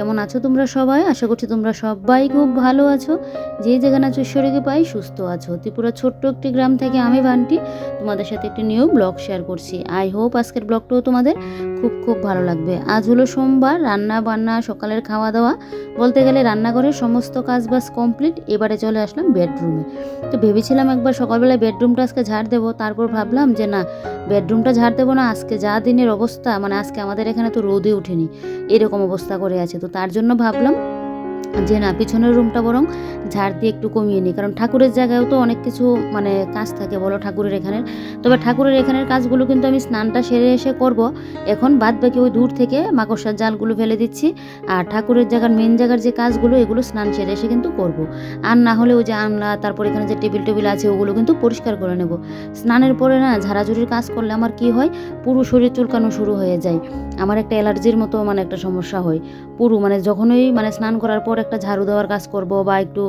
কেমন আছো তোমরা সবাই? আশা করছি তোমরা সবাই খুব ভালো আছো। যে যেখানে আছো ঈশ্বরকে পাই সুস্থ আছো। ত্রিপুরা ছোট্ট একটি গ্রাম থেকে আমি বান্টি তোমাদের সাথে একটি নিউ ব্লগ শেয়ার করছি। আই হোপ আজকের ব্লগটাও তোমাদের খুব খুব ভালো লাগবে। আজ হলো সোমবার, রান্না বান্না সকালের খাওয়া দাওয়া বলতে গেলে রান্নাঘরের সমস্ত কাজ বাজ কমপ্লিট। এবারে চলে আসলাম বেডরুমে। তো ভেবেছিলাম একবার সকালবেলায় বেডরুমটা আজকে ঝাড় দেবো, তারপর ভাবলাম যে না, বেডরুমটা ঝাড় দেবো না। আজকে যা দিনের অবস্থা, মানে আজকে আমাদের এখানে তো রোদই উঠেনি, এরকম অবস্থা করে আছে। তো তার জন্য ভাবলাম যে না, পিছনের রুমটা বরং ঝাড় দিয়ে একটু কমিয়ে নিই, কারণ ঠাকুরের জায়গায়ও তো অনেক কিছু মানে কাজ থাকে বলো ঠাকুরের এখানের। তবে ঠাকুরের এখানের কাজগুলো কিন্তু আমি স্নানটা সেরে এসে করব। এখন বাদ বাকি ওই দূর থেকে মাকড়সার জালগুলো ফেলে দিচ্ছি, আর ঠাকুরের জায়গার মেন জায়গার যে কাজগুলো এগুলো স্নান সেরে এসে কিন্তু করব। আর না হলে ওই যে আনলা, তারপর এখানে যে টেবিল টেবিল আছে ওগুলো কিন্তু পরিষ্কার করে নেব। স্নানের পরে না ঝাড়াঝুড়ির কাজ করলে আমার কি হয়, পুরো শরীর চুলকানো শুরু হয়ে যায়। আমার একটা অ্যালার্জির মতো মানে একটা সমস্যা হয় পুরো, মানে যখনই মানে স্নান করার পর একটা ঝাড়ু দেওয়ার কাজ করব বা একটু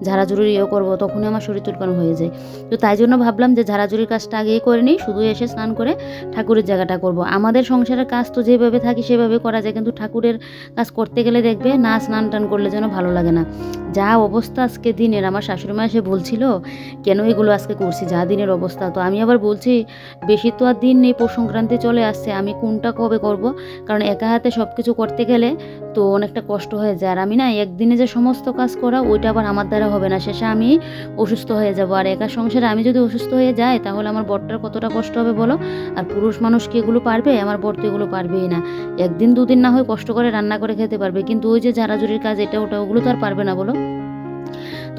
ঝাড়াঝুড়ি করব, তখনই আমার শরীর চুলকানো হয়ে যায়। তো তাই জন্য ভাবলাম যে ঝাড়াঝুড়ির কাজটা আগেই করে নিই, শুধু এসে স্নান করে ঠাকুরের জায়গাটা করব। আমাদের সংসারের কাজ তো যেভাবে থাকি সেভাবে করা যায়, কিন্তু ঠাকুরের কাজ করতে গেলে দেখবে না, স্নান টান করলে যেন ভালো লাগে না। যা অবস্থা আজকে দিনের, আমার শাশুড়ি মা এসে বলছিল কেন এগুলো আজকে করছি, যা দিনের অবস্থা। তো আমি আবার বলছি বেশি তো আর দিন নেই, পৌষ সংক্রান্তি চলে আসছে, আমি কোনটা কবে করব, কারণ একা হাতে সব কিছু করতে গেলে তো অনেকটা কষ্ট হয়ে যায়। আর আমি না একদিনে যে সমস্ত কাজ করা ওইটা আবার আমার দ্বারা হবে না, শেষে আমি অসুস্থ হয়ে যাব। আর একা সংসারে আমি যদি অসুস্থ হয়ে যাই তাহলে আমার বরটার কতটা কষ্ট হবে বলো। আর পুরুষ মানুষ কি এগুলো পারবে? আমার বর তো এগুলো পারবেই না। একদিন দুদিন না হয় কষ্ট করে রান্না করে খেতে পারবে, কিন্তু ওই যে ঝাড়াঝুড়ির কাজ এটা ওটা ওগুলো তো আর পারবে না বলো।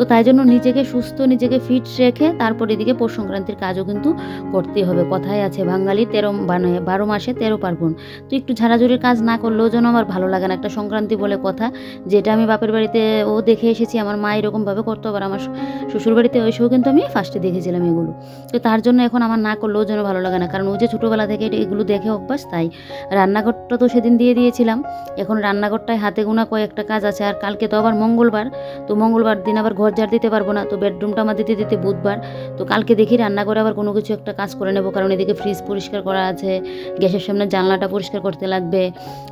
তো তাই জন্য নিজেকে সুস্থ, নিজেকে ফিট রেখে তারপর এদিকে পৌষ সংক্রান্তির কাজও কিন্তু করতেই হবে। কথায় আছে বাঙালি 12 মাসে 13 পার্বণ। তো একটু ঝাড়াঝুড়ির কাজ না করলেও যেন আমার ভালো লাগে না। একটা সংক্রান্তি বলে কথা, যেটা আমি বাপের বাড়িতে ও দেখে এসেছি, আমার মা এরকমভাবে করতো, আবার আমার শ্বশুর বাড়িতে এসেও কিন্তু আমি ফার্স্টে দেখেছিলাম এগুলো। তো তার জন্য এখন আমার না করলেও যেন ভালো লাগে না, কারণ ওই যে ছোটোবেলা থেকে এগুলো দেখে অভ্যাস। তাই রান্নাঘরটা তো সেদিন দিয়ে দিয়েছিলাম, এখন রান্নাঘরটায় হাতে গোনা কয়েকটা কাজ আছে। আর কালকে তো আবার মঙ্গলবার, তো মঙ্গলবার দিন আবার ঘর ঝাড় দিতে পারবো না, তো বেডরুমটা আমার দিতে দিতে বুধবার। তো কালকে দেখি রান্না করে আবার কোনো কিছু একটা কাজ করে নেব, কারণ এদিকে ফ্রিজ পরিষ্কার করা আছে, গ্যাসের সামনে জানলাটা পরিষ্কার করতে লাগবে।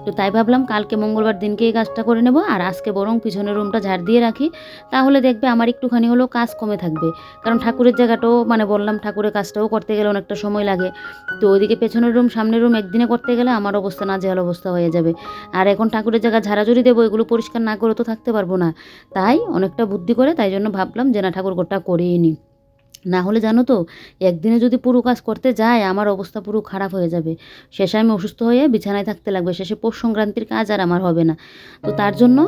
তো তাই ভাবলাম কালকে মঙ্গলবার দিনকে এই কাজটা করে নেব, আর আজকে বরং পিছনের রুমটা ঝাড় দিয়ে রাখি। তাহলে দেখবে আমার একটুখানি হলেও কাজ কমে থাকবে, কারণ ঠাকুরের জায়গাটাও মানে বললাম ঠাকুরের কাজটাও করতে গেলে অনেকটা সময় লাগে। তো ওইদিকে পেছনের রুম সামনের রুম একদিনে করতে গেলে আমার অবস্থা নাজেহাল অবস্থা হয়ে যাবে। আর এখন ঠাকুরের জায়গা ঝাড়াঝুড়ি দেবো, এগুলো পরিষ্কার না করে তো থাকতে পারবো না। তাই অনেকটা বুদ্ধি করে তাই জন্য ভাবলাম যে না, ঠাকুর ঘরটা করেই নিই। না হলে জানো তো, একদিনে যদি পুরো কাজ করতে যায় আমার অবস্থা পুরো খারাপ হয়ে যাবে। শেষে আমি অসুস্থ হয়ে বিছানায় থাকতে লাগবে, শেষে পৌষ সংক্রান্তির কাজ আর আমার হবে না। তো তার জন্য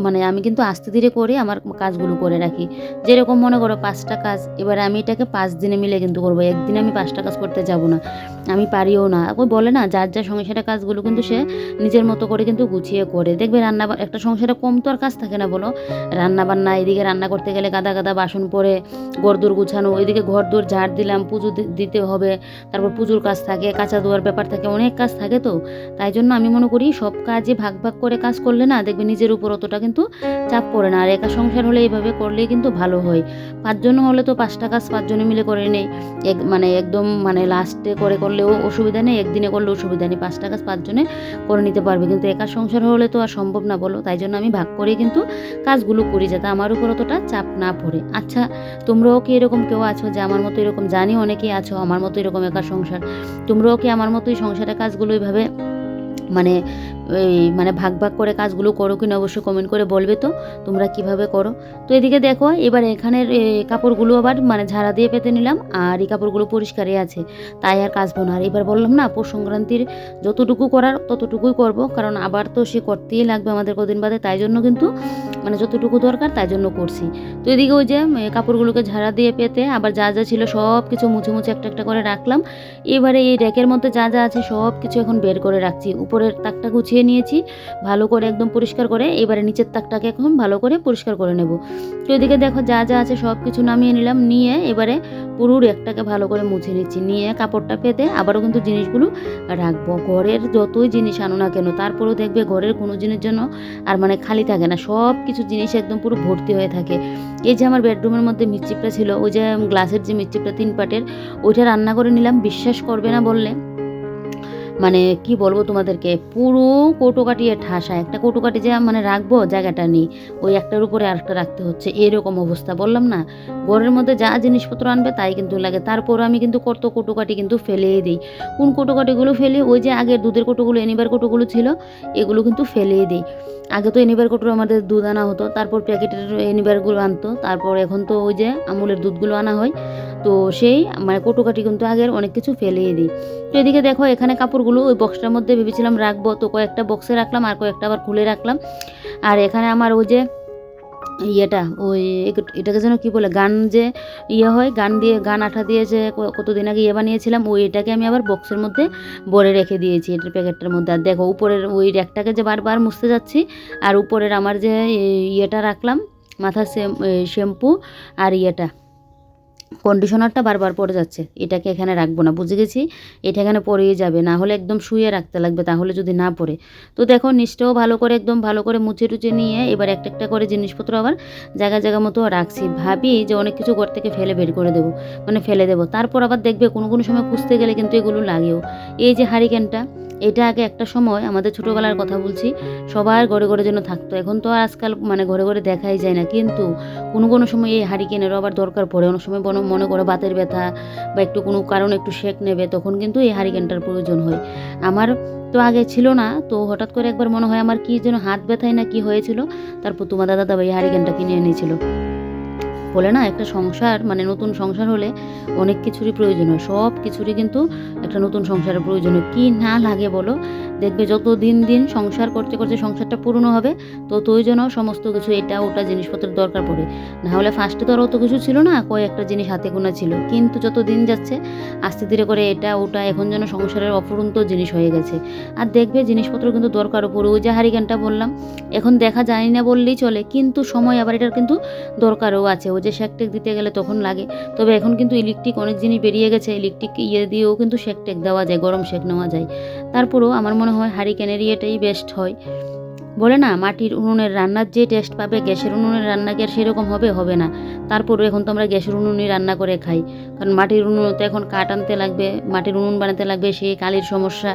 মানে আমি কিন্তু আস্তে ধীরে করে আমার কাজগুলো করে রাখি। যেরকম মনে করো 5টা কাজ, এবারে আমি এটাকে 5 দিনে মিলে কিন্তু করবো, একদিনে আমি 5টা কাজ করতে যাব না, আমি পারিও না। ওই বলে না, যার যার সংসারের কাজগুলো কিন্তু সে নিজের মতো করে কিন্তু গুছিয়ে করে। দেখবে রান্না, একটা সংসারে কম তো আর কাজ থাকে না বলো। রান্না বান্না, এদিকে রান্না করতে গেলে গাদা গাদা বাসন পড়ে, ঘরদোর গুছানো, ওইদিকে ঘরদোর ঝাড় দিলাম, পুজো দিতে হবে, তারপর পুজোর কাজ থাকে, কাঁচা ধোয়ার ব্যাপার থাকে, অনেক কাজ থাকে। তো তাই জন্য আমি মনে করি সব কাজে ভাগ ভাগ করে কাজ করলে না, দেখবে নিজের উপর অতটা কিন্তু চাপ পড়ে না। আর একা সংসার হলে এইভাবে করলেই কিন্তু ভালো হয়। 5 জন হলে তো 5টা কাজ 5 জনে মিলে করে নেই, মানে একদম মানে লাস্টে করে করলেও অসুবিধা নেই, একদিনে করলেও অসুবিধা নেই, 5টা কাজ 5 জনে করে নিতে পারবে। কিন্তু একা সংসার হলে তো আর সম্ভব না বলো। তাই জন্য আমি ভাগ করেই কিন্তু কাজগুলো করি, যাতে আমার উপর অতটা চাপ না পড়ে। আচ্ছা, তোমরাও কি এরকম কেউ আছো যে আমার মতো এরকম? জানি অনেকেই আছো আমার মতো এরকম একা সংসার। তোমরাও কি আমার মতোই সংসারের কাজগুলো এইভাবে মানে মানে ভাগ ভাগ করে কাজগুলো করো কিনা অবশ্যই কমেন্ট করে বলবে তো তোমরা কিভাবে করো। তো এদিকে দেখো, এবার এখানের কাপড়গুলো আবার মানে ঝাড়া দিয়ে পেতে নিলাম, আর এই কাপড়গুলো পরিষ্কারই আছে, তাই আর কাচবো না। আর এবার বললাম না, পৌষ সংক্রান্তির যতটুকু করার ততটুকুই করব, কারণ আবার তো সে করতেই লাগবে আমাদের কদিন বাদে। তাই জন্য কিন্তু মানে যতটুকু দরকার তাই জন্য করছি। তো এদিকে ওই যে কাপড়গুলোকে ঝাড়া দিয়ে পেতে আবার যা যা ছিল সব কিছু মুছে মুছে একটা একটা করে রাখলাম। এবারে এই র্যাকের মধ্যে যা যা আছে সব কিছু এখন বের করে রাখছি। উপরের তাকটা গুছিয়ে নিয়েছি ভালো করে একদম পরিষ্কার করে, এবারে নিচের তাকটাকে এখন ভালো করে পরিষ্কার করে নেব। তো এদিকে দেখো যা যা আছে সব কিছু নামিয়ে নিলাম, নিয়ে এবারে পুরো র্যাকটাকে ভালো করে মুছে নিচ্ছি, নিয়ে কাপড়টা পেতে আবারও কিন্তু জিনিসগুলো রাখবো। ঘরের যতই জিনিস আনো না কেন, তারপরেও দেখবে ঘরের কোনো জিনিস যেন আর মানে খালি থাকে না, সব কিছু জিনিস একদম পুরো ভর্তি হয়ে থাকে। এই যে আমার বেডরুমের মধ্যে মিটচিপটা ছিল, ওই যে গ্লাসের যে মিটচিপটা 3 পাটের, ওইটা রান্না করে নিলাম। বিশ্বাস করবে না বললে মানে কি বলবো তোমাদেরকে, পুরো কৌটো কাটিয়ে ঠাসা, একটা কৌটো কাটি যে মানে রাখবো জায়গাটা নেই, ওই একটার উপরে আরেকটা রাখতে হচ্ছে, এরকম অবস্থা। বললাম না, ঘরের মধ্যে যা জিনিসপত্র আনবে তাই কিন্তু লাগে। তারপর আমি কিন্তু কত কৌটো কাটি কিন্তু ফেলেই দিই। কোন কৌটো কাটিগুলো ফেলি, ওই যে আগের দুধের কৌটোগুলো, এনিবার কৌটোগুলো ছিল, এগুলো কিন্তু ফেলেই দিই। আগে তো এনিবার কৌটো আমাদের দুধ আনা হতো, তারপর প্যাকেটের এনিবারগুলো আনতো, তারপর এখন তো ওই যে আমুলের দুধগুলো আনা হয়। তো সেই মানে কৌটোকাটি কিন্তু আগের অনেক কিছু ফেলেই দিই। তো এদিকে দেখো এখানে কাপড়গুলো ওই বক্সটার মধ্যে ভেবেছিলাম রাখবো, তো কয়েকটা বক্সে রাখলাম আর কয়েকটা আবার খুলে রাখলাম। আর এখানে আমার ওই যে ইয়েটা, ওই এটাকে যেন কি বলে, গান যে হয়, গান দিয়ে, গান আঠা দিয়ে যে কতদিন আগে বানিয়েছিলাম, ওই এটাকে আমি আবার বক্সের মধ্যে ভরে রেখে দিয়েছি এটার প্যাকেটটার মধ্যে। আর দেখো উপরের ওই র্যাকটাকে যে বারবার মুছতে যাচ্ছি, আর উপরের আমার যে ইয়েটা রাখলাম, মাথার শ্যাম্পু আর কন্ডিশনারটা বারবার পড়ে যাচ্ছে, এটাকে এখানে রাখবো না, বুঝে গেছি। এটা এখানে পড়েই যাবে, না হলে একদম শুয়ে রাখতে লাগবে, তাহলে যদি না পড়ে। তো দেখো নিচটাও ভালো করে একদম ভালো করে মুছে টুচে নিয়ে এবার একটা একটা করে জিনিসপত্র আবার জায়গা জায়গা মতো রাখছি। ভাবি যে অনেক কিছু ঘর থেকে বের করে দেবো, মানে ফেলে দেবো। তারপর আবার দেখবে কোনো কোনো সময় খুঁজতে গেলে কিন্তু এগুলো লাগেও। এই যে হারিকেনটা, এটা আগে একটা সময় আমাদের ছোটোবেলার কথা বলছি, সবার ঘরে ঘরে যেন থাকতো। এখন তো আজকাল মানে ঘরে ঘরে দেখাই যায় না, কিন্তু কোনো কোনো সময় এই হারিকেনেরও আবার দরকার পড়ে। অনেক সময় মনে করো বাতের ব্যথা বা একটু কোনো কারণে একটু সেঁক নেবে, তখন কিন্তু এই হারিকেনটার প্রয়োজন হয়। আমার তো আগে ছিল না, তো হঠাৎ করে একবার মনে হয় আমার কি যেন হাত ব্যথায় না কি হয়েছিল, তারপর তোমার দাদা ভাই হারিকেনটা কিনে এনেছিল। বলে না, একটা সংসার মানে নতুন সংসার হলে অনেক কিছুরই প্রয়োজন হয়, সব কিছুরই কিন্তু একটা নতুন সংসারের প্রয়োজন হয়। কী না লাগে বলো? দেখবে যত দিন দিন সংসার করতে করতে সংসারটা পুরনো হবে, ততই যেন সমস্ত কিছু এটা ওটা জিনিসপত্রের দরকার পড়ে। না হলে ফার্স্টে তো আর অত কিছু ছিল না, কয়েকটা জিনিস হাতে গোনা ছিল, কিন্তু যত দিন যাচ্ছে আস্তে ধীরে করে এটা ওটা এখন যেন সংসারের অফুরন্ত জিনিস হয়ে গেছে। আর দেখবে জিনিসপত্র কিন্তু দরকারও পড়ে। ওই যে হারিকেনটা বললাম, এখন দেখা যায় না বললেই চলে, কিন্তু সময় আবার এটার কিন্তু দরকারও আছে। ওই যে সেক টেক দিতে গেলে তখন লাগে। তবে এখন কিন্তু ইলেকট্রিক অনেক জিনিস বেরিয়ে গেছে, ইলেকট্রিক দিয়েও কিন্তু সেক টেক দেওয়া যায়, গরম সেক নেওয়া যায়। তারপরেও আমার মনে হয় হারিকেনের ইয়েটাই বেস্ট হয়। বলে না, মাটির উনুনের রান্নার যে টেস্ট পাবে গ্যাসের উনুনের রান্না কি আর সেরকম হবে না। তারপরেও এখন তো আমরা গ্যাসের উনুনই রান্না করে খাই, কারণ মাটির উনুন তো এখন কাঠ আনতে লাগবে, মাটির উনুন বানাতে লাগবে, সেই কালির সমস্যা,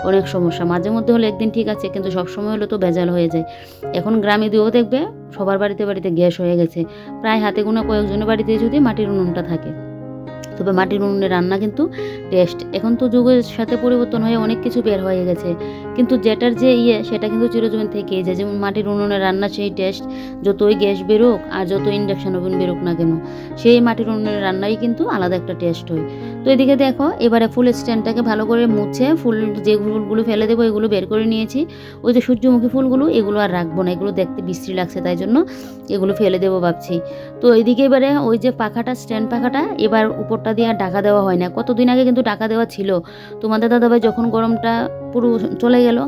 অনেক সমস্যা। মাঝে মধ্যে হলে একদিন ঠিক আছে, কিন্তু সব সময় হলে তো ভেজাল হয়ে যায়। এখন গ্রামে দিয়েও দেখবে সবার বাড়িতে বাড়িতে গ্যাস হয়ে গেছে, প্রায় হাতে গোনা কয়েকজনের বাড়িতে যদি মাটির উনুনটা থাকে। তবে মাটির উনুনে রান্না কিন্তু টেস্ট। এখন তো যুগের সাথে পরিবর্তন হয়ে অনেক কিছু বের হয়ে গেছে, কিন্তু যেটার যে সেটা কিন্তু চিরজীবন থেকেই যায়। যেমন মাটির উনুনে রান্না সেই টেস্ট, যতই গ্যাস বেরোক আর যত ইন্ডাকশন ওভেন বেরোক না কেন, সেই মাটির উনুনের রান্নাই কিন্তু আলাদা একটা টেস্ট হয়। তো এদিকে দেখো এবারে ফুল স্ট্যান্ডটাকে ভালো করে মুছে ফুল যে ফুলগুলো ফেলে দেবো এগুলো বের করে নিয়েছি। ওই যে সূর্যমুখী ফুলগুলো, এগুলো আর রাখবো না, এগুলো দেখতে বিশ্রী লাগছে, তাই জন্য এগুলো ফেলে দেবো ভাবছি। তো এদিকে এবারে ওই যে পাখাটা, স্ট্যান্ড পাখাটা এবার উপরটা দিয়ে আর ঢাকা দেওয়া হয় না। কতদিন আগে কিন্তু ঢাকা দেওয়া ছিল। তোমাদের দাদাভাই যখন গরমটা পুরো চলে গেল,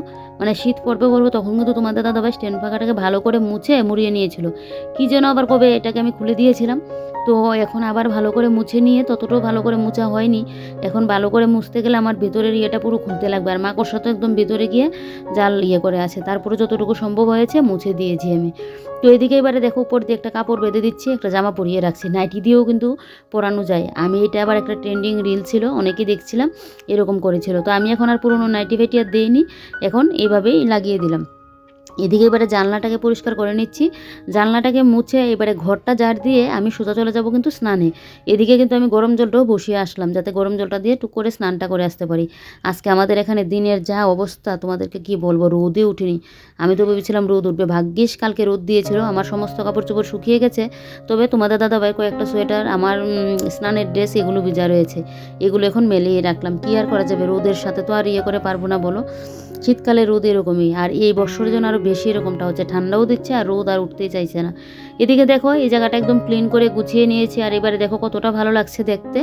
মানে শীত পড়বে তখন কিন্তু তোমাদের দাদাভাই স্ট্যান্ড পাখাটাকে ভালো করে মুছে মুড়িয়ে নিয়েছিল। কি যেন আবার কবে এটাকে আমি খুলে দিয়েছিলাম, তো এখন আবার ভালো করে মুছে নিয়ে, ততটাও ভালো করে মুছা হয়নি। এখন ভালো করে মুছতে গেলে আমার ভেতরের ইয়েটা পুরো খুলতে লাগবে, আর মাকড়সা তো একদম ভেতরে গিয়ে জাল করে আছে। তারপরে যতটুকু সম্ভব হয়েছে মুছে দিয়েছি আমি। তো এদিকে এবারে দেখো উপর দিয়ে একটা কাপড় বেঁধে দিচ্ছি, একটা জামা পরিয়ে রাখছি, নাইটি দিয়েও কিন্তু পরানো যায়। আমি এটা আবার একটা ট্রেন্ডিং রিল ছিল, অনেকেই দেখছিলাম এরকম করেছিল, তো আমি এখন আর পুরোনো নাইটি ফেটি আর দিইনি, এখন এইভাবেই লাগিয়ে দিলাম। এদিকে এবারে জানলাটাকে পরিষ্কার করে নিচ্ছি, জানলাটাকে মুছে এবারে ঘরটা ঝাড় দিয়ে আমি সোজা চলে যাব কিন্তু স্নানে। এদিকে কিন্তু আমি গরম জলটাও বসিয়ে আসলাম, যাতে গরম জলটা দিয়ে টুক করে স্নানটা করে আসতে পারি। আজকে আমাদের এখানে দিনের যা অবস্থা তোমাদেরকে কি বলবো, রোদে উঠিনি। আমি তো ভেবেছিলাম রোদ উঠবে, ভাগ্যিস কালকে রোদ দিয়েছিল, আমার সমস্ত কাপড় চোপড় শুকিয়ে গেছে। তবে তোমাদের দাদাভাই কয়েকটা সোয়েটার, আমার স্নানের ড্রেস, এগুলো ভিজা রয়েছে, এগুলো এখন মেলিয়ে রাখলাম। কি আর করা যাবে, রোদের সাথে তো আর করে পারবো না বলো। শীতকালে রোদ এরকমই, আর এই বছরের জন্য আরও বেশি এরকমটা হচ্ছে, ঠান্ডাও দিচ্ছে আর রোদ আর উঠতেই চাইছে না। এদিকে দেখো এই জায়গাটা একদম ক্লিন করে গুছিয়ে নিয়েছি, আর এবারে দেখো কতটা ভালো লাগছে দেখতে।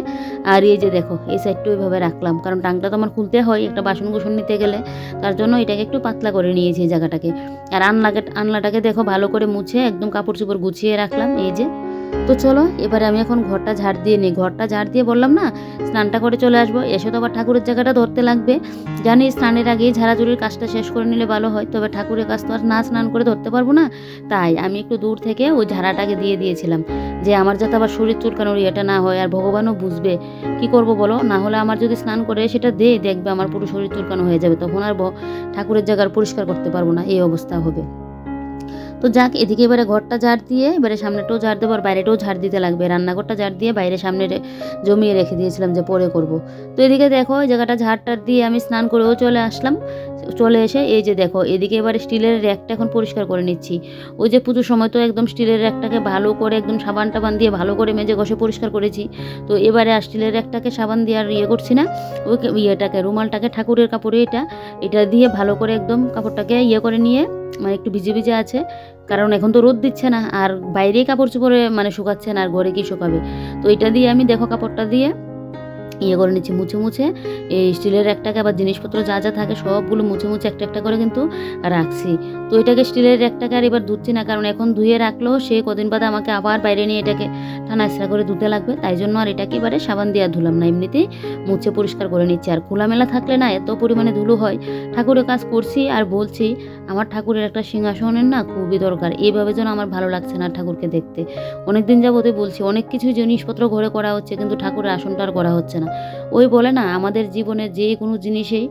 আর এই যে দেখো এই সাইডটা ওইভাবে রাখলাম, কারণ টাংটা তো আমার খুলতে হয় একটা বাসন কুসন নিতে গেলে, তার জন্য এটাকে একটু পাতলা করে নিয়েছি এই জায়গাটাকে। আর আনলাটাকে দেখো ভালো করে মুছে একদম কাপড় চোপড় গুছিয়ে রাখলাম। এই যে তো চলো এবারে আমি এখন ঘরটা ঝাড় দিয়ে নিই। ঘরটা ঝাড় দিয়ে বললাম না স্নানটা করে চলে আসবো, এসে তো আবার ঠাকুরের জায়গাটা ধরতে লাগবে। জানি স্নানের আগেই ঝাড়াঝুড়ির কাজটা শেষ করে নিলে ভালো হয়, তবে ঠাকুরের কাজ তো আর না স্নান করে ধরতে পারবো না। তাই আমি একটু দূর থেকে ওই ঝাড়াটাকে দিয়ে দিয়েছিলাম, যে আমার যাতে আবার শরীর চুলকানোর ইয়েটা না হয়, আর ভগবানও বুঝবে। কি করব বলো, না হলে আমার যদি স্নান করে সেটা দেখবে আমার পুরো শরীর চুলকানো হয়ে যাবে, তখন আর ঠাকুরের জায়গার পরিষ্কার করতে পারবো না, এই অবস্থা হবে। তো যাক, এদিকে এবারে ঘরটা ঝাড় দিয়ে এবারে সামনেটাও ঝাড় দেবো, আর বাইরেটাও ঝাড় দিতে লাগবে। রান্নাঘরটা ঝাড় দিয়ে বাইরে সামনে জমিয়ে রেখে দিয়েছিলাম যে পরে করব। তো এদিকে দেখো এই জায়গাটা ঝাড়টার দিয়ে আমি স্নান করেও চলে আসলাম। চলে এসে এই যে দেখো এদিকে এবারে স্টিলের র্যাকটা এখন পরিষ্কার করে নিচ্ছি। ওই যে পুজোর সময় তো একদম স্টিলের র্যাকটাকে ভালো করে একদম সাবান টাবান দিয়ে ভালো করে মেজে ঘষে পরিষ্কার করেছি। তো এবারে আর স্টিলের র্যাকটাকে সাবান দিয়ে আর করছি না, ওই ইয়েটাকে রুমালটাকে ঠাকুরের কাপড়ে এটা দিয়ে ভালো করে একদম কাপড়টাকে করে নিয়ে, মানে একটু ভিজে ভিজে আছে, কারণ এখন তো রোদ দিচ্ছে না, আর বাইরেই কাপড় চোপড়ে মানে শুকাচ্ছে না, আর ঘরে কি শুকাবে। তো এটা দিয়ে আমি দেখো কাপড়টা দিয়ে করে নিচ্ছি মুছে মুছে। এই স্টিলের একটাকে আবার জিনিসপত্র যা যা থাকে সবগুলো মুছে মুছে একটা একটা করে কিন্তু রাখছি। তো এটাকে স্টিলের একটাকে আর এবার ধুচ্ছি না, কারণ এখন ধুয়ে রাখলেও সে কদিন বাদে আমাকে আবার বাইরে নিয়ে এটাকে ঠান্ডা ইসরা করে ধুতে লাগবে, তাই জন্য আর এটাকে এবারে সাবান দিয়ে ধুলাম না, এমনিতেই মুছে পরিষ্কার করে নিচ্ছি। আর খোলামেলা থাকলে না এত পরিমাণে ধুলো হয়। ঠাকুরের কাজ করছি আর বলছি আমার ঠাকুরের একটা সিংহাসনের না খুবই দরকার, এইভাবে যেন আমার ভালো লাগছে না ঠাকুরকে দেখতে। অনেকদিন যাবতে বলছি অনেক কিছু জিনিসপত্র ঘরে করা হচ্ছে, কিন্তু ঠাকুরের আসনটা আর করা হচ্ছে না। ওই বলে না আমাদের জীবনের যে কোনো জিনিসেই,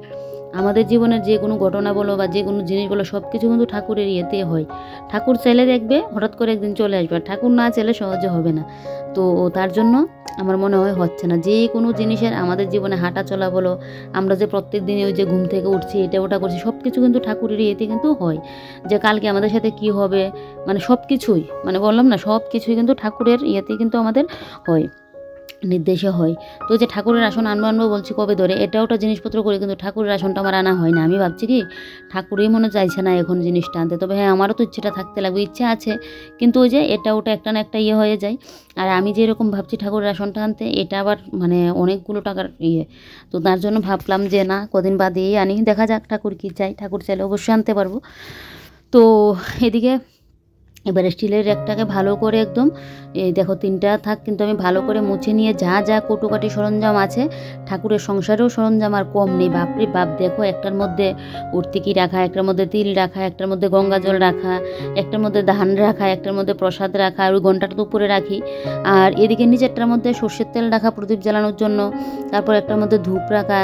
আমাদের জীবনের যে কোনো ঘটনা বলো বা যে কোনো জিনিস বলো সব কিছু কিন্তু ঠাকুরের ইয়েতে হয়। ঠাকুর চাইলে দেখবে হঠাৎ করে একদিন চলে আসবে, আর ঠাকুর না চাইলে সহজে হবে না। তো তার জন্য আমার মনে হয় হচ্ছে না। যে কোনো জিনিসের আমাদের জীবনে হাঁটা চলা বলো, আমরা যে প্রত্যেক দিনে ওই যে ঘুম থেকে উঠছি এটা ওটা করছি, সব কিছু কিন্তু ঠাকুরের ইয়েতে কিন্তু হয়। যে কালকে আমাদের সাথে কি হবে, মানে সব কিছুই, মানে বললাম না সব কিছুই কিন্তু ঠাকুরের ইয়েতে কিন্তু আমাদের হয়, নির্দেশে হয়। তো যে ঠাকুরের আসন আনবো বলছি কবে ধরে, এটা ওটা জিনিসপত্র করে, কিন্তু ঠাকুরের আসনটা আমার আনা হয় না। আমি ভাবছি কি ঠাকুরই মনে চাইছে না এখন জিনিসটা আনতে, তবে হ্যাঁ আমারও তো ইচ্ছেটা থাকতে লাগবে, ইচ্ছা আছে, কিন্তু ওই যে এটা ওটা একটা না একটা হয়ে যায়। আর আমি যেরকম ভাবছি ঠাকুরের আসনটা আনতে, এটা আবার মানে অনেকগুলো টাকার তো তার জন্য ভাবলাম যে না কদিন বাদেই আনি, দেখা যাক ঠাকুর কী চাই, ঠাকুর চাইলে অবশ্যই আনতে পারবো। তো এদিকে এবারে স্টিলের র্যাকটাকে ভালো করে একদম এই দেখো তিনটা থাক, কিন্তু আমি ভালো করে মুছে নিয়ে যা যা কটুকাটি সরঞ্জাম আছে, ঠাকুরের সংসারেও সরঞ্জাম আর কম নেই, বাপরে বাপ। দেখো একটার মধ্যে উর্তিকি রাখা, একটার মধ্যে তিল রাখা, একটার মধ্যে গঙ্গা জল রাখা, একটার মধ্যে ধান রাখা, একটার মধ্যে প্রসাদ রাখা, আর ওই ঘন্টাটা তো উপরে রাখি। আর এদিকে নিচেরটার মধ্যে সর্ষের তেল রাখা প্রদীপ জ্বালানোর জন্য, তারপর একটার মধ্যে ধূপ রাখা,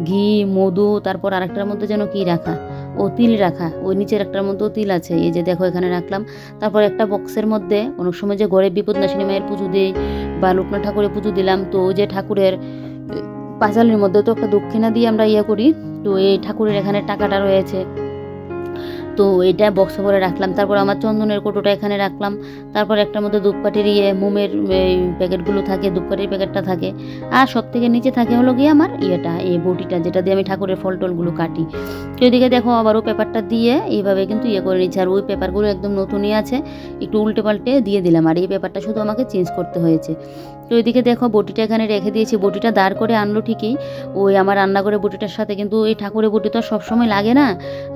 ঘি, মধু, তারপর আরেকটার মধ্যে যেন কি রাখা, ও তিল রাখা, ওই নিচের একটার মধ্যেও তিল আছে, এই যে দেখো এখানে রাখলাম। তারপর একটা বক্সের মধ্যে অনেক সময় যে ঘরে বিপদনাশিনী মায়ের পুজো দিই বা লোকনাথ ঠাকুরের পুজো দিলাম, তো ওই যে ঠাকুরের পাঁচালির মধ্যে তো একটা দক্ষিণা দিয়ে আমরা করি, তো এই ঠাকুরের এখানে টাকাটা রয়েছে, তো এটা বক্সে করে রাখলাম। তারপর আমার চন্দনের কৌটোটা এখানে রাখলাম। তারপর একটার মধ্যে ধূপকাঠির মোমের এই প্যাকেটগুলো থাকে, ধূপকাঠির প্যাকেটটা থাকে। আর সব থেকে নিচে থাকে হলো গিয়ে আমার এই বটিটা, যেটা দিয়ে আমি ঠাকুরের ফল টলগুলো কাটি। তো এদিকে দেখো আবারও পেপারটা দিয়ে এইভাবে কিন্তু করে নিচ্ছি। আর ওই পেপারগুলো একদম নতুনই আছে, একটু উল্টে পাল্টে দিয়ে দিলাম, আর এই পেপারটা শুধু আমাকে চেঞ্জ করতে হয়েছে। তো এদিকে দেখো বটিটা এখানে রেখে দিয়েছি। বটিটা দাঁড় করে আনলো ঠিকই ওই আমার রান্নাঘরে বটিটার সাথে, কিন্তু এই ঠাকুরের বটি তো সবসময় লাগে না,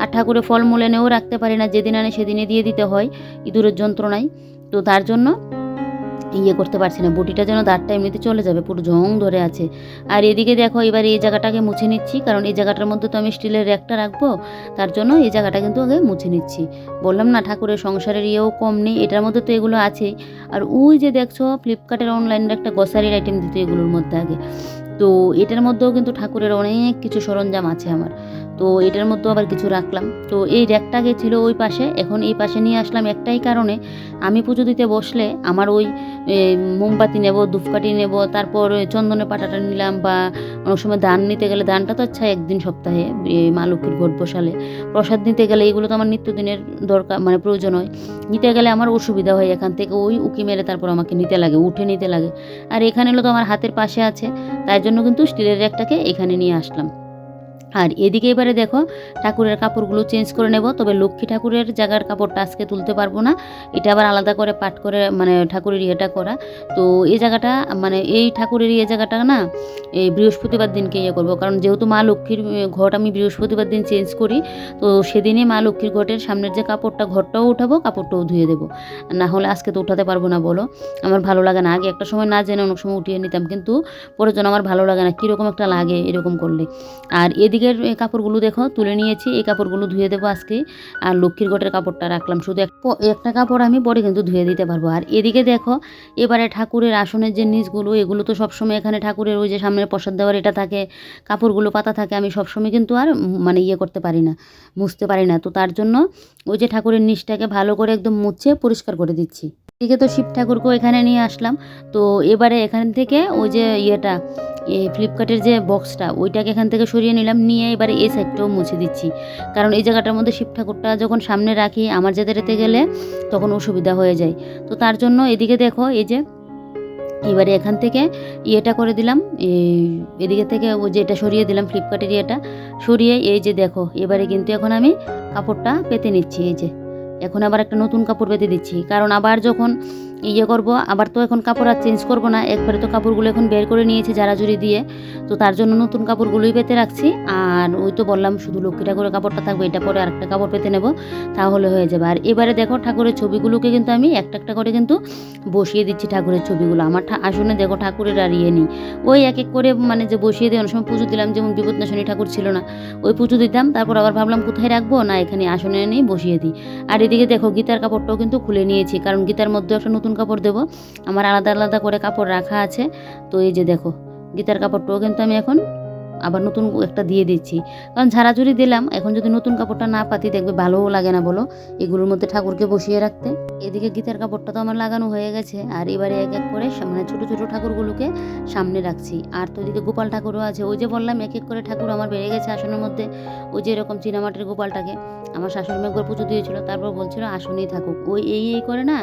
আর ঠাকুরের ফল মূল এনেও রাখতে পারি না, যেদিন আনে সেদিনে দিয়ে দিতে হয় ইঁদুরের যন্ত্রণায়। তো তার জন্য করতে পারছি না, বটিটা যেন দাঁড়টা এমনিতে চলে যাবে, পুরো জং ধরে আছে। আর এদিকে দেখো এবার এই জায়গাটাকে মুছে নিচ্ছি, কারণ এই জায়গাটার মধ্যে তো আমি স্টিলের র্যাকটা রাখবো, তার জন্য এই জায়গাটা কিন্তু আগে মুছে নিচ্ছি। বললাম না ঠাকুরের সংসারের কম নেই, এটার মধ্যে তো এগুলো আছেই। আর ওই যে দেখছো ফ্লিপকার্টের অনলাইনের একটা গ্রসারির আইটেম দিত এগুলোর মধ্যে আগে, তো এটার মধ্যেও কিন্তু ঠাকুরের অনেক কিছু সরঞ্জাম আছে আমার, তো এটার মধ্যেও আবার কিছু রাখলাম। তো এই র্যাকটাকে ছিল ওই পাশে, এখন এই পাশে নিয়ে আসলাম একটাই কারণে, আমি পুজো দিতে বসলে আমার ওই মোমবাতি নেব, ধূপকাঠি নেব, তারপর চন্দনের পাটাটা নিলাম, বা অনেক সময় দান নিতে গেলে, দানটা তো আচ্ছা একদিন সপ্তাহে মা লক্ষ্মীর ঘট বসালে, প্রসাদ নিতে গেলে এগুলো তো আমার নিত্যদিনের দরকার, মানে প্রয়োজন হয়, নিতে গেলে আমার অসুবিধা হয়, এখান থেকে ওই উকি মেরে তারপর আমাকে নিতে লাগে, উঠে নিতে লাগে। আর এখানে হলো তো আমার হাতের পাশে আছে, তাই জন্য কিন্তু স্টিলের র্যাকটাকে এখানে নিয়ে আসলাম। আর এদিকে এবারে দেখো ঠাকুরের কাপড়গুলো চেঞ্জ করে নেব, তবে লক্ষ্মী ঠাকুরের জায়গার কাপড়টা আজকে তুলতে পারবো না, এটা আবার আলাদা করে পাট করে মানে ঠাকুরের ইয়েটা করা। তো এই জায়গাটা মানে এই ঠাকুরের ইয়ে জায়গাটা না এই বৃহস্পতিবার দিনকে ইয়ে করবো, কারণ যেহেতু মা লক্ষ্মীর ঘট আমি বৃহস্পতিবার দিন চেঞ্জ করি, তো সেদিনই মা লক্ষ্মীর ঘটের সামনের যে কাপড়টা ঘরটাও উঠাবো, কাপড়টাও ধুয়ে দেবো। না হলে আজকে তো উঠাতে পারবো না বলো, আমার ভালো লাগে না। আগে একটা সময় না জেনে অনেক সময় উঠিয়ে নিতাম, কিন্তু পরের জন্য আমার ভালো লাগে না, কীরকম একটা লাগে এরকম করলে। আর এদিকের কাপড়গুলো দেখো তুলে নিয়েছি, এই কাপড়গুলো ধুয়ে দেবো আজকে। আর লক্ষ্মীর ঘটের কাপড়টা রাখলাম, শুধু একটা কাপড় আমি পরে কিন্তু ধুয়ে দিতে পারবো। আর এদিকে দেখো এবারে ঠাকুরের আসনের যে নিচগুলো, এগুলো তো সবসময় এখানে ঠাকুরের ওই যে সামনের প্রসাদ দেওয়ার এটা থাকে, কাপড়গুলো পাতা থাকে, আমি সবসময় কিন্তু আর মানে ইয়ে করতে পারি না, মুছতে পারি না। তো তার জন্য ওই যে ঠাকুরের নিচটাকে ভালো করে একদম মুছে পরিষ্কার করে দিচ্ছি। এদিকে তো শিব ঠাকুরকেও এখানে নিয়ে আসলাম। তো এবারে এখান থেকে ওই যে ইয়েটা এই ফ্লিপকার্টের যে বক্সটা ওইটাকে এখান থেকে সরিয়ে নিলাম, নিয়ে এবারে এই সাইডটাও মুছে দিচ্ছি, কারণ এই জায়গাটার মধ্যে শিব ঠাকুরটা যখন সামনে রাখি আমার যেতে রেতে গেলে তখন অসুবিধা হয়ে যায়। তো তার জন্য এদিকে দেখো এই যে এবারে এখান থেকে ইয়েটা করে দিলাম, এদিকে থেকে ওই যে এটা সরিয়ে দিলাম, ফ্লিপকার্টের ইয়েটা সরিয়ে এই যে দেখো এবারে কিন্তু এখন আমি কাপড়টা পেতে নিচ্ছি। এই যে এখন আবার একটা নতুন কাপড় পেতে দিচ্ছি, কারণ আবার যখন ইয়ে করব আবার তো এখন কাপড় আর চেঞ্জ করব না, একবারে তো কাপড়গুলো এখন বের করে নিয়েছি জারাজুরি দিয়ে, তো তার জন্য নতুন কাপড়গুলোই পেতে রাখছি। আর ওই তো বললাম শুধু লক্ষ্মী ঠাকুরের কাপড়টা থাকবে, এটা পরে আরেকটা কাপড় পেতে নেব, তাহলে হয়ে যাবে। আর এবারে দেখো ঠাকুরের ছবিগুলোকে কিন্তু আমি একটা একটা করে কিন্তু বসিয়ে দিচ্ছি, ঠাকুরের ছবিগুলো আমার আসনে দেখো ঠাকুরের আর ইয়ে নেই, ওই এক এক করে মানে যে বসিয়ে দিয়ে অনেক সময় পুজো দিলাম, যেমন বিপদনাশিনী ঠাকুর ছিল না, ওই পুজো দিতাম, তারপর আবার ভাবলাম কোথায় রাখবো, না এখানে আসনে নিয়ে বসিয়ে দিই। আর এদিকে দেখো গীতার কাপড়টাও কিন্তু খুলে নিয়েছি, কারণ গীতার মধ্যে একটা নতুন কাপড় দেবো, আমার আলাদা আলাদা করে কাপড় রাখা আছে। তো এই যে দেখো গীতার কাপড়টাও কিন্তু আমি এখন আবার নতুন একটা দিয়ে দিচ্ছি, কারণ ঝাড়াঝুড়ি দিলাম, এখন যদি নতুন কাপড়টা না পাতি দেখবে ভালোও লাগে না বলো এগুলোর মধ্যে ঠাকুরকে বসিয়ে রাখতে। এদিকে গীতার কাপড়টা তো আমার লাগানো হয়ে গেছে, আর এবারে এক এক করে মানে ছোটো ছোটো ঠাকুরগুলোকে সামনে রাখছি। আর তো এদিকে গোপাল ঠাকুরও আছে, ওই যে বললাম এক এক করে ঠাকুর আমার বেড়ে গেছে আসনের মধ্যে, ওই যে এরকম চীনামাটির গোপালটাকে আমার শাশুড়ি মা একবার পুজো দিয়েছিল, তারপর বলছিল আসনেই থাকুক, ওই এই করে না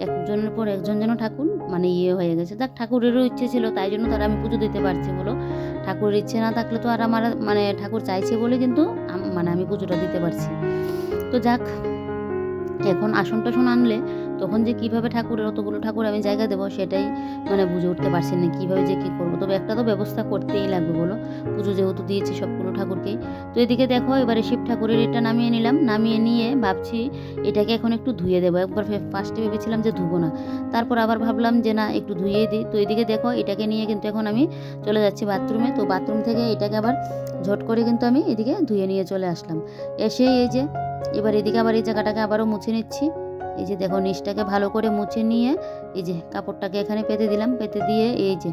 একজনের পর একজন যেন ঠাকুর মানে ইয়ে হয়ে গেছে। দেখ ঠাকুরেরও ইচ্ছে ছিল, তাই জন্য তারা আমি পুজো দিতে পারছি বলো, ঠাকুরের ইচ্ছে না থাকলে তো আর আমার মানে ঠাকুর চাইছে বলে কিন্তু মানে আমি পুজোটা দিতে পারছি। তো যাক, এখন আসন টাসন আনলে তখন যে কীভাবে ঠাকুরের অতগুলো ঠাকুর আমি জায়গা দেবো সেটাই মানে বুঝে উঠতে পারছি না, কীভাবে যে কী করবো, তবে একটা তো ব্যবস্থা করতেই লাগবে বলো, পুজো যেহেতু দিয়েছি সবগুলো ঠাকুরকেই। তো এদিকে দেখো এবারে শিব ঠাকুরের এটা নামিয়ে নিলাম, নামিয়ে নিয়ে ভাবছি এটাকে এখন একটু ধুয়ে দেবো। একবার ফার্স্টে ভেবেছিলাম যে ধুবো না, তারপর আবার ভাবলাম যে না একটু ধুয়ে দিই। তো এদিকে দেখো এটাকে নিয়ে কিন্তু এখন আমি চলে যাচ্ছি বাথরুমে, তো বাথরুম থেকে এটাকে আবার ঝট করে কিন্তু আমি এদিকে ধুয়ে নিয়ে চলে আসলাম। এসে এই যে এবার এদিকে আবার এই জায়গাটাকে আবারও মুছে নিচ্ছি। এই যে দেখো নিচটাকে ভালো করে মুছে নিয়ে এই যে কাপড়টাকে এখানে পেতে দিলাম, পেতে দিয়ে এই যে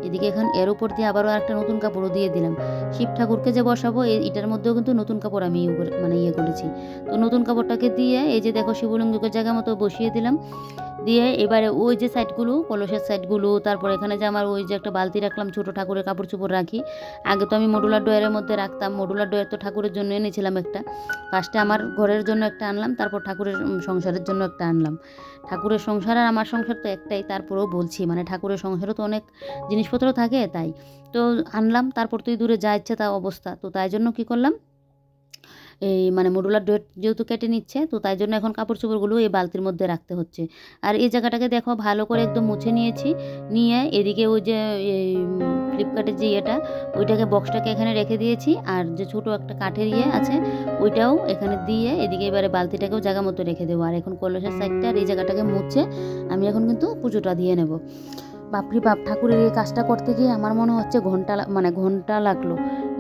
এদিকে এখন এর উপর দিয়ে আবারও একটা নতুন কাপড়ও দিয়ে দিলাম। শিব ঠাকুরকে যে বসাবো এটার মধ্যেও কিন্তু নতুন কাপড় আমি মানে ইয়ে করেছি। তো নতুন কাপড়টাকে দিয়ে এই যে দেখো শিবলিঙ্গকে জায়গা মতো বসিয়ে দিলাম, দিয়ে এবারে ওই যে সাইডগুলো কলসের সাইডগুলো, তারপর এখানে যে আমার ওই যে একটা বালতি রাখলাম ছোটো ঠাকুরের কাপড় চোপড় রাখি, আগে তো আমি মডুলার ডয়ারের মধ্যে রাখতাম, মডুলার ডয়ার তো ঠাকুরের জন্য এনেছিলাম একটা, ফার্স্টে আমার ঘরের জন্য একটা আনলাম, তারপর ঠাকুরের সংসারের জন্য একটা আনলাম। ঠাকুরের সংসার আর আমার সংসার তো একটাই, তারপরেও বলছি মানে ঠাকুরের সংসারও তো অনেক জিনিসপত্র থাকে, তাই তো আনলাম। তারপর তুই দূরে যা ইচ্ছে তা অবস্থা, তো তাই জন্য কী করলাম এই মানে মডুলার ডোর যেহেতু কেটে নিচ্ছে, তো তাই জন্য এখন কাপড় চোপড়গুলো এই বালতির মধ্যে রাখতে হচ্ছে। আর এই জায়গাটাকে দেখো ভালো করে একদম মুছে নিয়েছি, নিয়ে এদিকে ওই যে ফ্লিপকার্টের যে ইয়েটা ওইটাকে বক্সটাকে এখানে রেখে দিয়েছি, আর যে ছোটো একটা কাঠের ইয়ে আছে ওইটাও এখানে দিয়ে এদিকে এবারে বালতিটাকেও জায়গা মতো রেখে দেবো। আর এখন কলসের সাইডটা আর এই জায়গাটাকে মুছে আমি এখন কিন্তু পুজোটা দিয়ে নেব। বাপরি বাপ, ঠাকুরের এই কাজটা করতে গিয়ে আমার মনে হচ্ছে ঘন্টা লাগলো,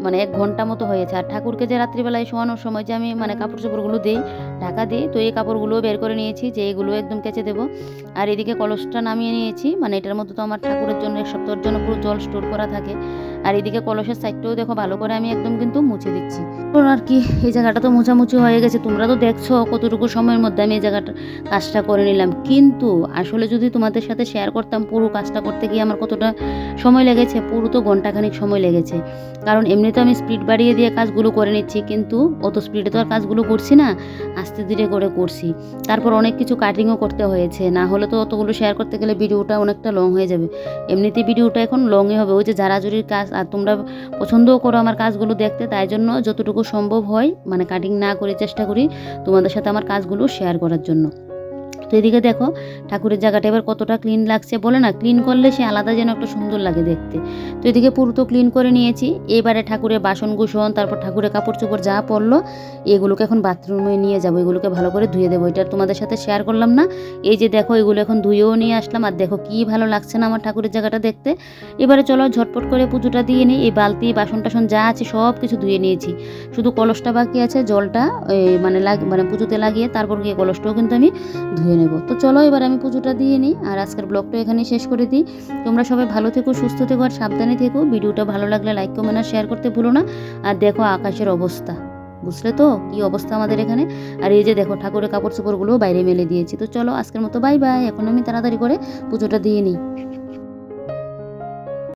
মানে 1 ঘন্টা মতো হয়েছে। আর ঠাকুরকে যে রাত্রিবেলায় শোয়ানোর সময় যে আমি মানে কাপড় চোপড়গুলো দিই ঢাকা দিই, তো এই কাপড়গুলোও বের করে নিয়েছি যে এগুলো একদম কেচে দেবো। আর এদিকে কলসটা নামিয়ে নিয়েছি, মানে এটার মধ্যে তো আমার ঠাকুরের জন্য 1 সপ্তাহের জন্য পুরো জল স্টোর করা থাকে। আর এদিকে কলসের সাইডটাও দেখো ভালো করে আমি একদম কিন্তু মুছে দিচ্ছি। আর কি এই জায়গাটা তো মোছামুছি হয়ে গেছে, তোমরা তো দেখছো কতটুকু সময়ের মধ্যে আমি এই জায়গাটা কাজটা করে নিলাম, কিন্তু আসলে যদি তোমাদের সাথে শেয়ার করতাম পুরো কাজটা করতে গিয়ে আমার কতটা সময় লেগেছে, পুরো তো ঘন্টাখানিক সময় লেগেছে, কারণ এমনি এমনি তো আমি স্পিড বাড়িয়ে দিয়ে কাজগুলো করে নিচ্ছি, কিন্তু অত স্পিডে তো আর কাজগুলো করছি না, আস্তে ধীরে করে করছি। তারপর অনেক কিছু কাটিংও করতে হয়েছে, না হলে তো অতগুলো শেয়ার করতে গেলে ভিডিওটা অনেকটা লং হয়ে যাবে। এমনিতেই ভিডিওটা এখন লংই হবে, ওই যে জারাজুরির কাজ, আর তোমরা পছন্দও করো আমার কাজগুলো দেখতে, তাই জন্য যতটুকু সম্ভব হয় মানে কাটিং না করে চেষ্টা করি তোমাদের সাথে আমার কাজগুলো শেয়ার করার জন্য। তো এদিকে দেখো ঠাকুরের জায়গাটা এবার কতটা ক্লিন লাগছে, বলে না ক্লিন করলে সে আলাদা যেন একটা সুন্দর লাগে দেখতে। তো এদিকে পুরো তো ক্লিন করে নিয়েছি। এবারে ঠাকুরের বাসন কুসন, তারপর ঠাকুরের কাপড় চোপড় যা পরলো এগুলোকে এখন বাথরুমে নিয়ে যাবো, এগুলোকে ভালো করে ধুয়ে দেবো। এটা তোমাদের সাথে শেয়ার করলাম না। এই যে দেখো এগুলো এখন ধুয়েও নিয়ে আসলাম, আর দেখো কি ভালো লাগছে না আমার ঠাকুরের জায়গাটা দেখতে। এবারে চলো ঝটপট করে পুজোটা দিয়ে নিই। এই বালতি বাসন টাসন যা আছে সব কিছু ধুয়ে নিয়েছি, শুধু কলসটা বাকি আছে, জলটা মানে পুজোতে লাগিয়ে তারপর গিয়ে কলসটাও কিন্তু আমি ধুয়ে নেব। তো চলো এবার আমি পুজোটা দিয়ে নিই, আর আজকের ব্লগটা এখানে শেষ করে দিই। তোমরা সবাই ভালো থেকো, সুস্থ থেকো, আর সাবধানে থেকো। ভিডিওটা ভালো লাগলে লাইক কমেন্ট আর শেয়ার করতে ভুলো না। আর দেখো আকাশের অবস্থা, বুঝলে তো কি অবস্থা আমাদের এখানে। আর এই যে দেখো ঠাকুরের কাপড় চোপড়গুলো বাইরে মেলে দিয়েছি। তো চলো আজকের মতো বাই বাই, এখন আমি তাড়াতাড়ি করে পুজোটা দিয়ে নিই।